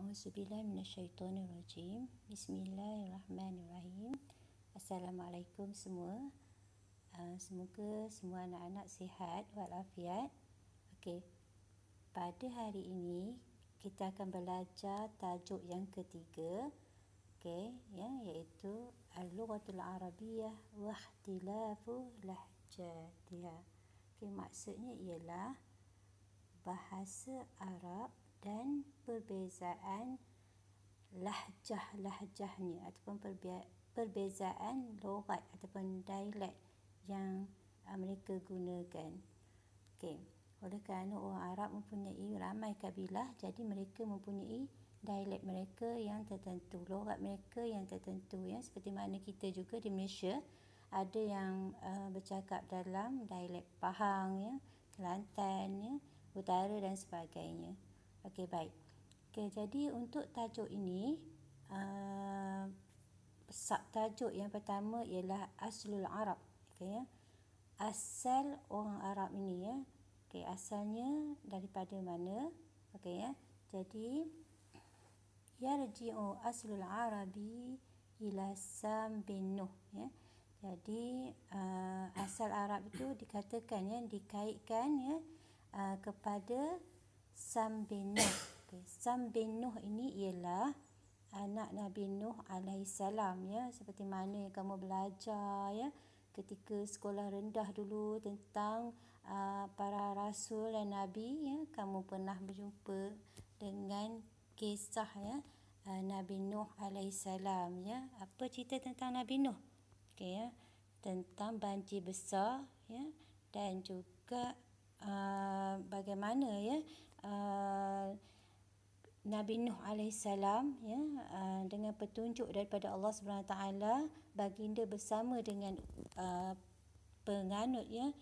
A'udzubillahi minasyaitonirrajim. Bismillahirrahmanirrahim. Assalamualaikum semua. Semoga semua anak-anak sihat walafiat. Okey. Pada hari ini kita akan belajar tajuk yang ketiga. Okey, ya, iaitu Al-Lughatul Arabiyyah wa Ikhtilafu Lahjatiha. Okey, maksudnya ialah bahasa Arab dan perbezaan lahjah-lahjahnya ataupun perbezaan logat ataupun dialek yang mereka gunakan. Okey, oleh kerana orang Arab mempunyai ramai kabilah, jadi mereka mempunyai dialek mereka yang tertentu, logat mereka yang tertentu, ya, seperti mana kita juga di Malaysia ada yang bercakap dalam dialek Pahang, ya, Kelantan, ya, Utara dan sebagainya. Okey, baik. Okey, jadi untuk tajuk ini, subtajuk yang pertama ialah Aslul Arab. Okey, ya. Asal orang Arab ini, ya. Okey, asalnya daripada mana? Okey, ya. Jadi yarji'u aslul Arabi ila Sam bin Nuh, ya. Jadi asal Arab itu dikatakan, ya, dikaitkan, ya, kepada Sam bin Nuh. Okay. Sam bin Nuh ini ialah anak Nabi Nuh alaihissalam, ya, seperti mana yang kamu belajar, ya, ketika sekolah rendah dulu tentang para rasul dan nabi, ya, kamu pernah berjumpa dengan kisah, ya, Nabi Nuh alaihissalam, ya. Apa cerita tentang Nabi Nuh? Okay, ya, tentang banjir besar, ya, dan juga bagaimana, ya, Nabi Nuh alaihissalam, ya, dengan petunjuk daripada Allah SWT, baginda bersama dengan penganut, ya,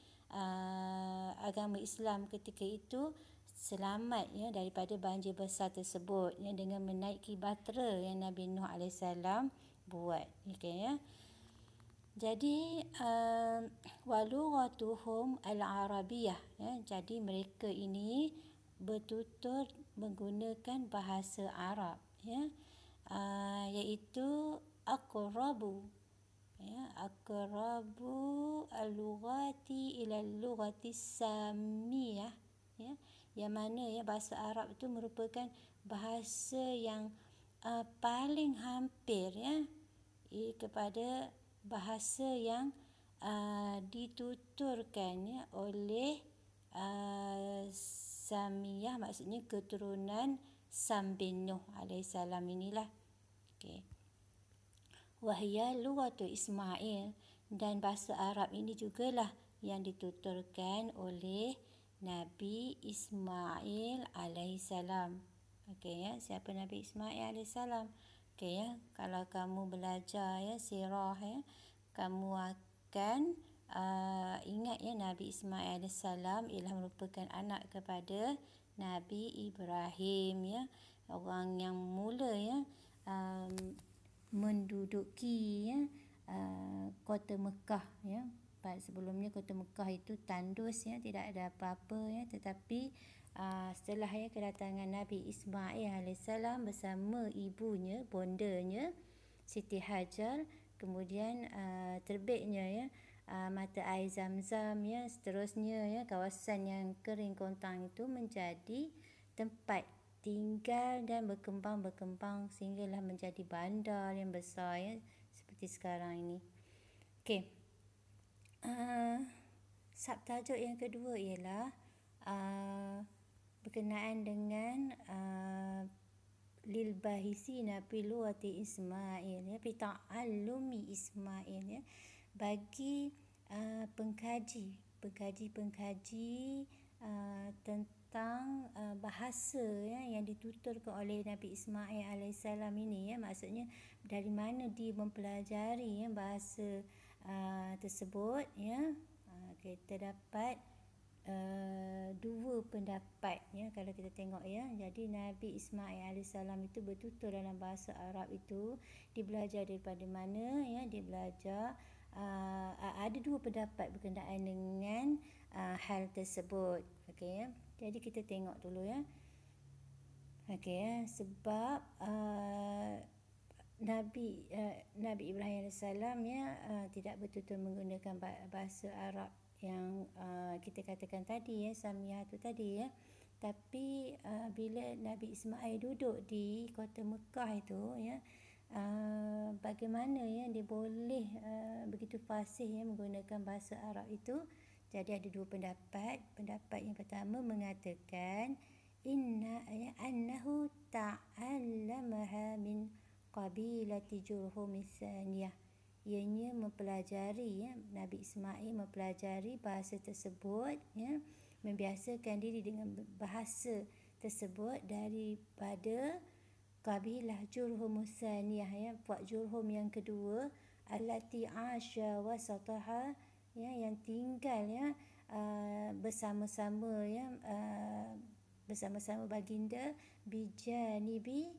agama Islam ketika itu selamat, ya, daripada banjir besar tersebut, ya, dengan menaiki bahtera yang Nabi Nuh alaihissalam buat. Okay, ya. Jadi walughatuhum al-arabiyyah, ya, jadi mereka ini bertutur menggunakan bahasa Arab, ya, iaitu aqrabu, ya, aqrabu al-lughati ila al-lughati samiyah, ya, yang mana, ya, bahasa Arab itu merupakan bahasa yang paling hampir, ya, kepada bahasa yang dituturkan, ya, oleh Samiyah, maksudnya keturunan Sam bin Nuh alaihissalam inilah. Okey. Wahya lughatu Ismail, dan bahasa Arab ini jugalah yang dituturkan oleh Nabi Ismail alaihissalam. Okey, ya, siapa Nabi Ismail alaihissalam? Okey, ya, kalau kamu belajar, ya, sirah, ya, kamu akan ingat, ya, Nabi Ismail alaihissalam ialah merupakan anak kepada Nabi Ibrahim, ya, orang yang mula, ya, menduduki, ya, kota Mekah, ya. Sebelumnya kota Mekah itu tandus, ya, tidak ada apa-apa, ya, tetapi setelah, ya, kedatangan Nabi Ismail alaihissalam bersama ibunya, bondanya Siti Hajar, kemudian terbitnya, ya, mata air Zam-Zam, ya, seterusnya, ya, kawasan yang kering kontang itu menjadi tempat tinggal dan berkembang sehinggalah menjadi bandar yang besar, ya, seperti sekarang ini. Okey. Subtajuk yang kedua ialah berkenaan dengan lil bahisina fi lughati Ismail, ya, fi ta'allumi Ismail, ya, bagi pengkaji tentang bahasa, ya, yang dituturkan oleh Nabi Ismail alaihissalam ini, ya, maksudnya dari mana dia mempelajari, ya, bahasa tersebut, ya. Kita dapat dua pendapat, ya, kalau kita tengok, ya. Jadi Nabi Ismail alaihissalam itu bertutur dalam bahasa Arab itu dia belajar daripada mana, ya, dia belajar ada dua pendapat berkenaan dengan hal tersebut. Okey, ya. Jadi kita tengok dulu, ya. Okey, sebab Nabi Ibrahim AS tidak betul-betul menggunakan bahasa Arab yang kita katakan tadi Samiyah tu tadi tapi bila Nabi Ismail duduk di kota Mekah itu bagaimana dia boleh begitu fasih menggunakan bahasa Arab itu. Jadi ada dua pendapat. Pendapat yang pertama mengatakan annahu ta'allamaha min qabilati Jurhum Tsaniyah. Ianya mempelajari Nabi Ismail mempelajari bahasa tersebut membiasakan diri dengan bahasa tersebut daripada kabilah Jurhum Tsaniyah puak Jurhum yang kedua allati asya wasataha yang tinggal bersama-sama bersama-sama baginda bijanibi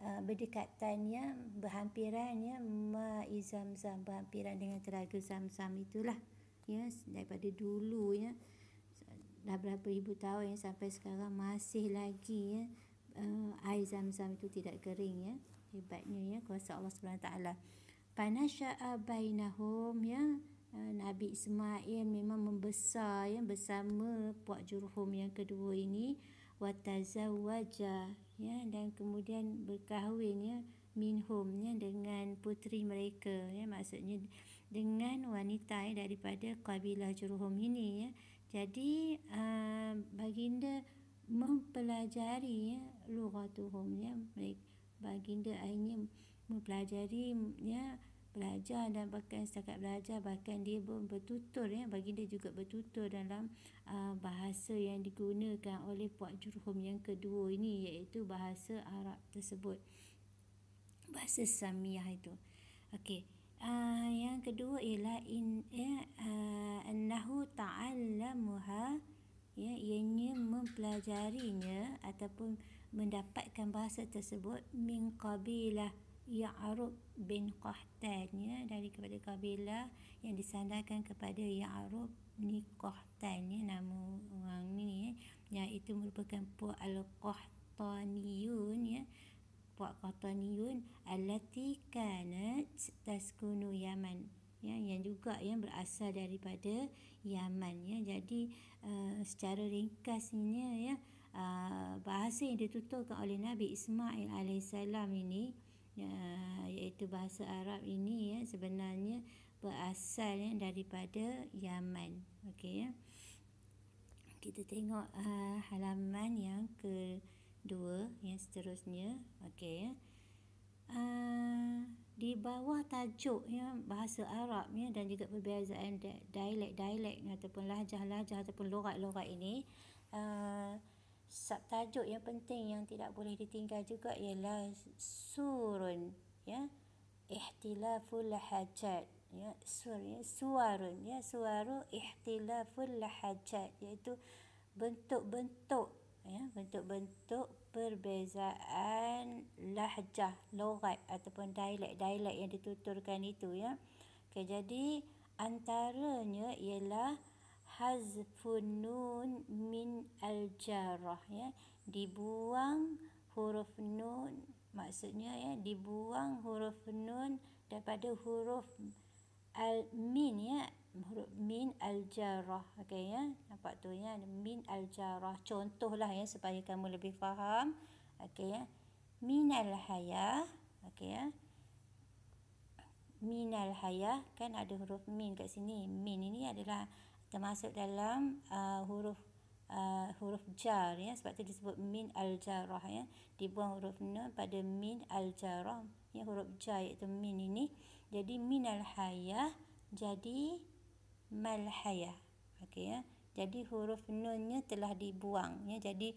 berdekatannya berhampirannya ma'i Zamzam, berhampiran dengan telaga Zamzam itulah daripada dulu dah berapa ribu tahun sampai sekarang masih lagi air Zamzam itu tidak kering hebatnya kuasa Allah SWT. Panasya'a bainahum Nabi Ismail memang membesar bersama puak Jurhum yang kedua ini watazawwaja dan kemudian berkahwin minhum dengan puteri mereka maksudnya dengan wanita daripada kabilah Jurhum ini jadi baginda mempelajari lughatuhum baginda akhirnya mempelajari belajar dan bahkan setakat belajar bahkan dia pun bertutur baginda juga bertutur dalam bahasa yang digunakan oleh puak Jurhum yang kedua ini iaitu bahasa Arab tersebut, bahasa Samiyah itu. Okey. Yang kedua ialah annahu ta'allamuha ianya mempelajarinya ataupun mendapatkan bahasa tersebut min qabilah Ya'rub bin Qahtan daripada kabilah yang disandarkan kepada Ya'rub ni Qahtan nama orang ni iaitu merupakan puak Al-Qahtaniyun puak Qahtaniyun allati kanat taskunu Yaman yang juga berasal daripada Yaman jadi secara ringkasnya bahasa yang dituturkan oleh Nabi Ismail alaihissalam ini iaitu bahasa Arab ini sebenarnya berasal daripada Yaman. Okey kita tengok halaman yang kedua yang seterusnya. Okey di bawah tajuk bahasa Arab dan juga perbezaan dialek-dialek ataupun lahjah-lahjah ataupun logat-logat ini subtajuk yang penting yang tidak boleh ditinggal juga ialah surun ihtilaful lahajat suarun suaru ihtilaful lahajat iaitu bentuk-bentuk bentuk-bentuk perbezaan lahjah logat ataupun dialek-dialek yang dituturkan itu Okey, jadi antaranya ialah hazfun nun min al-jarrah dibuang huruf nun maksudnya dibuang huruf nun daripada huruf al-min huruf min al-jarrah. Okey nampak tu min al-jarrah contohlah supaya kamu lebih faham. Okey min al-hayah. Okey min al-hayah kan ada huruf min kat sini. Min ini adalah termasuk dalam huruf jar sebab tu disebut min al-jarrah dibuang huruf nun pada min al-jarrah huruf jar iaitu min ini jadi min al-hayah jadi mal-hayah. Okey jadi huruf nunnya telah dibuang jadi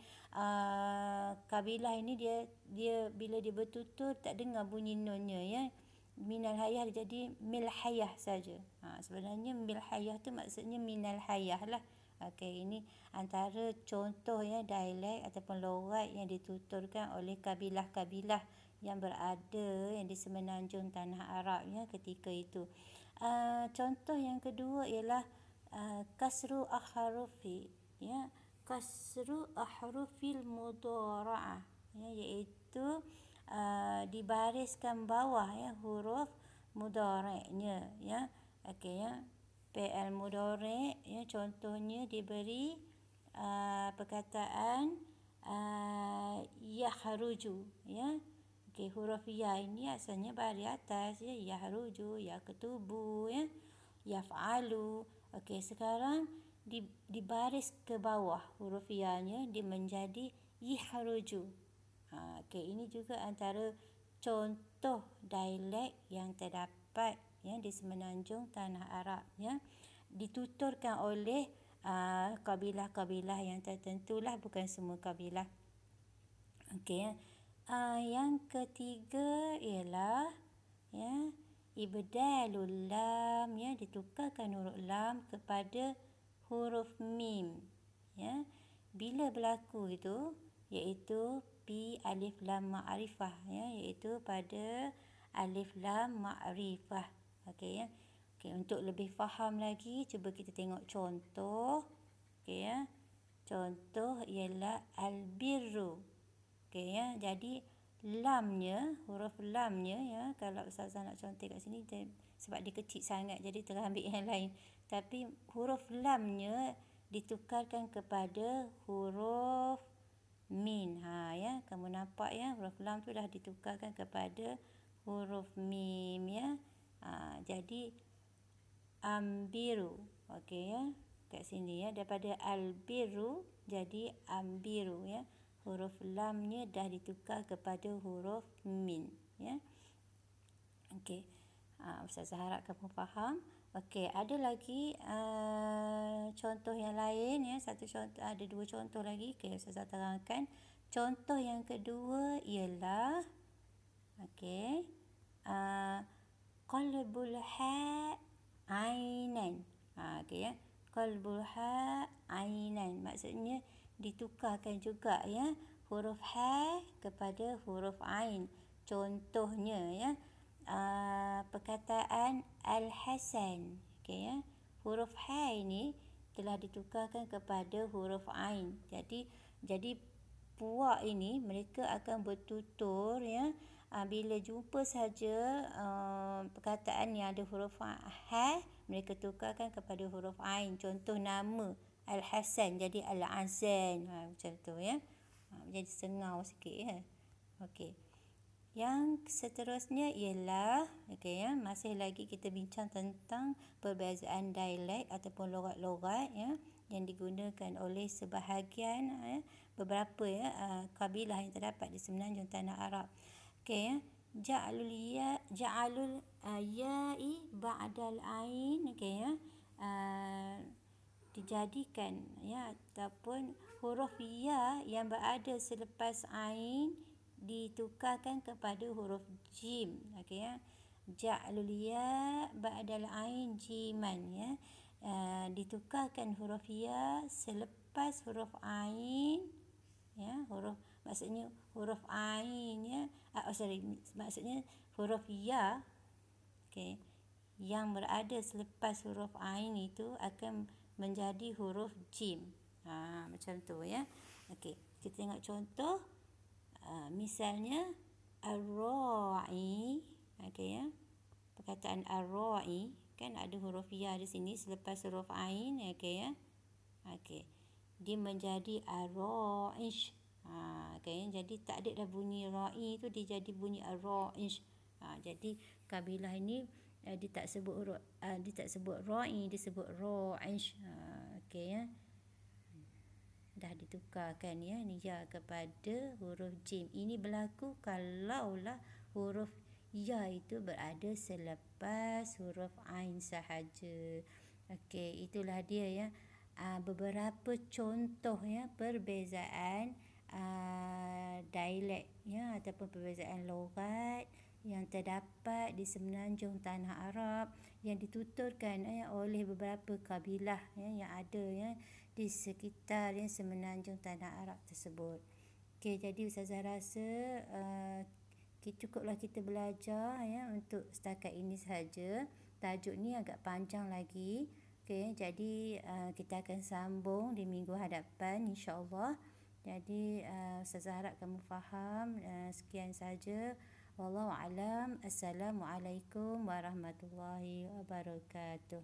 kabilah ini dia bila dia bertutur tak dengar bunyi nunnya minal hayah jadi mil hayah saja. Sebenarnya mil hayah tu maksudnya minal hayah lah. Okey ini antara contoh dialek ataupun logat yang dituturkan oleh kabilah-kabilah yang berada di semenanjung tanah Arab ketika itu. Contoh yang kedua ialah kasru akharufi kasru ahrufil mudhara'ah, ya, iaitu dibariskan bawah ya huruf mudhari'-nya ya. Okey ya. Fi'il mudhari' ya, contohnya diberi perkataan yahruju ya. Okey, huruf ya ini asalnya baris atas ya, yahruju, ya ketubu ya, yaf'alu. Okey, sekarang dibaris ke bawah huruf ya-nya dia menjadi yahruju. Okey, ini juga antara contoh dialek yang terdapat ya di semenanjung tanah Arab ya, dituturkan oleh kabilah-kabilah yang tertentulah, bukan semua kabilah. Okey ya. Yang ketiga ialah ya ibdalul lam ya, ditukarkan huruf lam kepada huruf mim ya. Bila berlaku itu, iaitu pi alif lam ma'rifah ya, iaitu pada alif lam ma'rifah. Okey ya. Okey, untuk lebih faham lagi, cuba kita tengok contoh. Okey ya. Contoh ialah albirru. Okey ya. Jadi lamnya, huruf lamnya ya, kalau Ustazah nak contoh kat sini sebab dia kecil sangat jadi terambil yang lain. Tapi huruf lamnya ditukarkan kepada huruf min. Ya, kamu nampak ya, huruf lam tu dah ditukarkan kepada huruf mim ya. Jadi ambiru. Okey ya. Kat sini ya, daripada albiru jadi ambiru ya. Huruf lamnya dah ditukar kepada huruf min ya. Okey. Ustazah harap kamu faham. Okey, ada lagi contoh yang lain ya. Satu contoh, ada dua contoh lagi. Okey, Ustazah terangkan. Contoh yang kedua ialah okey, qalbul ha ainan. Okey ya. Qalbul ha ainan, maksudnya ditukarkan juga ya huruf ha kepada huruf ain. Contohnya ya, perkataan al-hasan. Okey ya. Huruf ha ini telah ditukarkan kepada huruf ain. Jadi puak ini mereka akan bertutur ya, bila jumpa saja perkataan yang ada huruf ha, mereka tukarkan kepada huruf ain. Contoh nama Al-Hasan jadi Al-Azan. Macam tu ya. Jadi sengau sikit ya. Okey. Yang seterusnya ialah okey ya, masih lagi kita bincang tentang perbezaan dialek ataupun logat-logat ya yang digunakan oleh sebahagian beberapa ya kabilah yang terdapat di semenanjung tanah Arab. Okey ya. Ja'alul ya'i ba'dal ain. Okey ya. Dijadikan ya, ataupun huruf ya yang berada selepas ain ditukarkan kepada huruf jim. Okey ya. Ja'alul ya ba'dal ain jiman ya. Ditukarkan huruf ya selepas huruf ain ya, maksudnya huruf ain ya. Maksudnya huruf ya okey yang berada selepas huruf ain itu akan menjadi huruf jim. Macam tu ya. Okey, kita tengok contoh. Misalnya ar-ra'i. Okey ya. Perkataan ar-ra'i kan ada huruf ya di sini selepas huruf ain. Okey ya. Okey. Dia menjadi ar-ra'ish. Okey, jadi tak ada dah bunyi ra'i tu, dia jadi bunyi ar-ra'ish. Jadi kabilah ini dia tak sebut ra'i, dia sebut ra'ish. Okey ya. Dah ditukarkan ya ni ya kepada huruf jim. Ini berlaku kalaulah huruf ya itu berada selepas huruf ain sahaja. Okey, itulah dia ya. Beberapa contoh ya perbezaan dialek ya ataupun perbezaan logat yang terdapat di semenanjung tanah Arab yang dituturkan oleh beberapa kabilah yang ada ya di sekitar semenanjung tanah Arab tersebut. Okey, jadi Ustazah rasa cukuplah kita belajar ya untuk setakat ini sahaja. Tajuk ni agak panjang lagi. Okey, jadi kita akan sambung di minggu hadapan insya-Allah. Jadi Ustazah harap kamu faham. Sekian saja. Wallahu alam. Assalamualaikum warahmatullahi wabarakatuh.